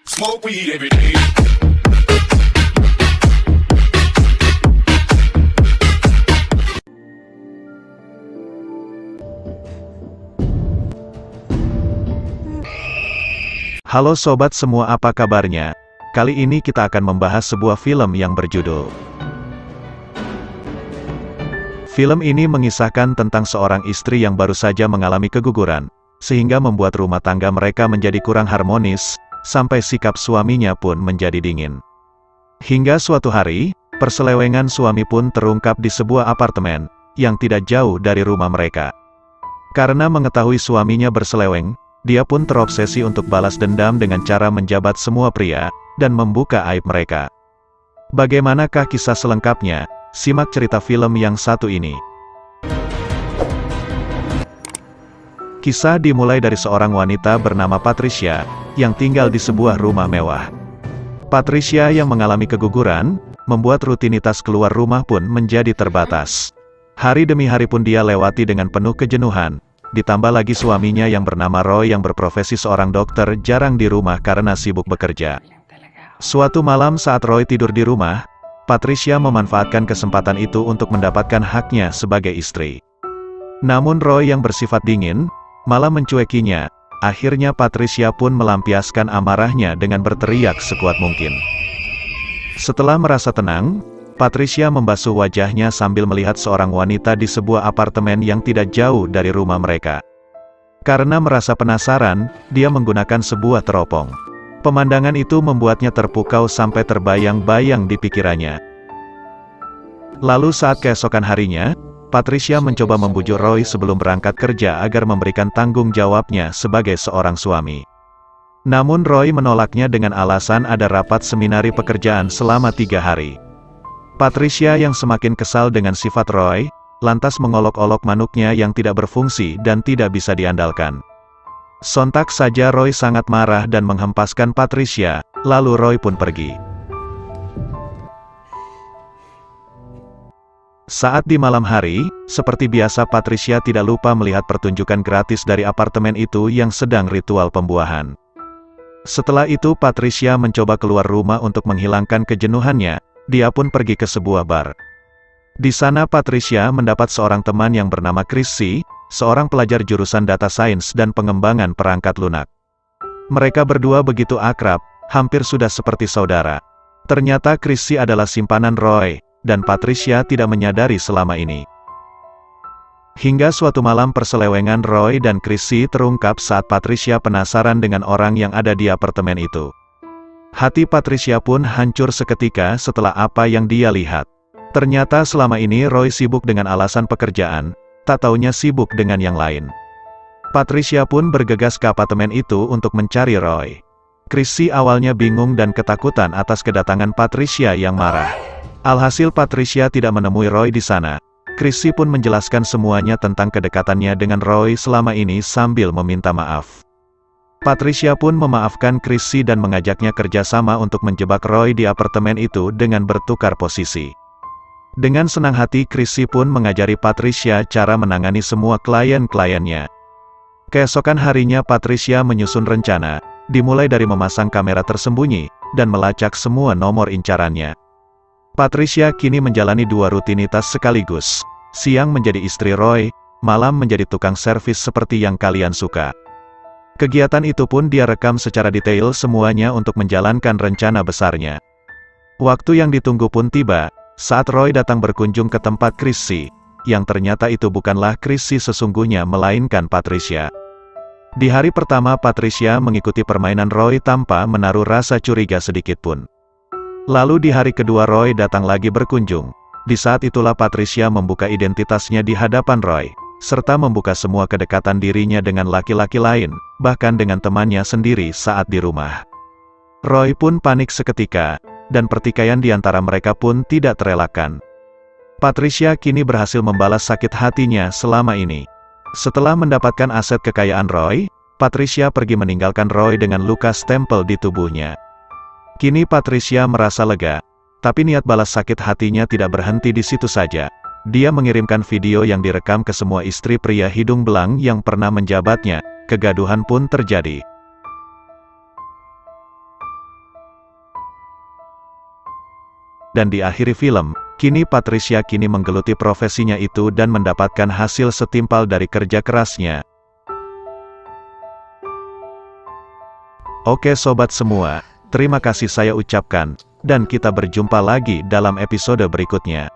Smoke weed every day. Halo sobat semua, apa kabarnya? Kali ini kita akan membahas sebuah film yang berjudul. Film ini mengisahkan tentang seorang istri yang baru saja mengalami keguguran, sehingga membuat rumah tangga mereka menjadi kurang harmonis, sampai sikap suaminya pun menjadi dingin. Hingga suatu hari, perselewengan suami pun terungkap di sebuah apartemen, yang tidak jauh dari rumah mereka. Karena mengetahui suaminya berseleweng, dia pun terobsesi untuk balas dendam dengan cara menjabat semua pria, dan membuka aib mereka. Bagaimanakah kisah selengkapnya? Simak cerita film yang satu ini. Kisah dimulai dari seorang wanita bernama Patricia, yang tinggal di sebuah rumah mewah. Patricia yang mengalami keguguran, membuat rutinitas keluar rumah pun menjadi terbatas. Hari demi hari pun dia lewati dengan penuh kejenuhan. Ditambah lagi suaminya yang bernama Roy yang berprofesi seorang dokter jarang di rumah karena sibuk bekerja. Suatu malam saat Roy tidur di rumah, Patricia memanfaatkan kesempatan itu untuk mendapatkan haknya sebagai istri. Namun Roy yang bersifat dingin, malah mencuekinya. Akhirnya Patricia pun melampiaskan amarahnya dengan berteriak sekuat mungkin. Setelah merasa tenang, Patricia membasuh wajahnya sambil melihat seorang wanita di sebuah apartemen yang tidak jauh dari rumah mereka. Karena merasa penasaran, dia menggunakan sebuah teropong. Pemandangan itu membuatnya terpukau sampai terbayang-bayang di pikirannya. Lalu saat keesokan harinya, Patricia mencoba membujuk Roy sebelum berangkat kerja agar memberikan tanggung jawabnya sebagai seorang suami. Namun Roy menolaknya dengan alasan ada rapat seminari pekerjaan selama 3 hari. Patricia yang semakin kesal dengan sifat Roy, lantas mengolok-olok manuknya yang tidak berfungsi dan tidak bisa diandalkan. Sontak saja Roy sangat marah dan menghempaskan Patricia, lalu Roy pun pergi. Saat di malam hari, seperti biasa Patricia tidak lupa melihat pertunjukan gratis dari apartemen itu yang sedang ritual pembuahan. Setelah itu Patricia mencoba keluar rumah untuk menghilangkan kejenuhannya. Dia pun pergi ke sebuah bar. Di sana Patricia mendapat seorang teman yang bernama Chrissy, seorang pelajar jurusan data science dan pengembangan perangkat lunak. Mereka berdua begitu akrab, hampir sudah seperti saudara. Ternyata Chrissy adalah simpanan Roy, dan Patricia tidak menyadari selama ini. Hingga suatu malam perselewengan Roy dan Chrissy terungkap saat Patricia penasaran dengan orang yang ada di apartemen itu. Hati Patricia pun hancur seketika setelah apa yang dia lihat. Ternyata selama ini Roy sibuk dengan alasan pekerjaan, tak taunya sibuk dengan yang lain. Patricia pun bergegas ke apartemen itu untuk mencari Roy. Chrissy awalnya bingung dan ketakutan atas kedatangan Patricia yang marah. Alhasil Patricia tidak menemui Roy di sana. Chrissy pun menjelaskan semuanya tentang kedekatannya dengan Roy selama ini sambil meminta maaf. Patricia pun memaafkan Chrissy dan mengajaknya kerjasama untuk menjebak Roy di apartemen itu dengan bertukar posisi. Dengan senang hati Chrissy pun mengajari Patricia cara menangani semua klien-kliennya. Keesokan harinya Patricia menyusun rencana, dimulai dari memasang kamera tersembunyi, dan melacak semua nomor incarannya. Patricia kini menjalani 2 rutinitas sekaligus. Siang menjadi istri Roy, malam menjadi tukang servis seperti yang kalian suka. Kegiatan itu pun dia rekam secara detail semuanya untuk menjalankan rencana besarnya. Waktu yang ditunggu pun tiba, saat Roy datang berkunjung ke tempat Chrissy, yang ternyata itu bukanlah Chrissy sesungguhnya melainkan Patricia. Di hari pertama Patricia mengikuti permainan Roy tanpa menaruh rasa curiga sedikitpun. Lalu di hari kedua Roy datang lagi berkunjung. Di saat itulah Patricia membuka identitasnya di hadapan Roy, serta membuka semua kedekatan dirinya dengan laki-laki lain, bahkan dengan temannya sendiri saat di rumah. Roy pun panik seketika, dan pertikaian di antara mereka pun tidak terelakkan. Patricia kini berhasil membalas sakit hatinya selama ini. Setelah mendapatkan aset kekayaan Roy, Patricia pergi meninggalkan Roy dengan luka stempel di tubuhnya. Kini Patricia merasa lega, tapi niat balas sakit hatinya tidak berhenti di situ saja. Dia mengirimkan video yang direkam ke semua istri pria hidung belang yang pernah menjabatnya, kegaduhan pun terjadi. Dan di akhir film, kini Patricia menggeluti profesinya itu dan mendapatkan hasil setimpal dari kerja kerasnya. Oke sobat semua, terima kasih saya ucapkan, dan kita berjumpa lagi dalam episode berikutnya.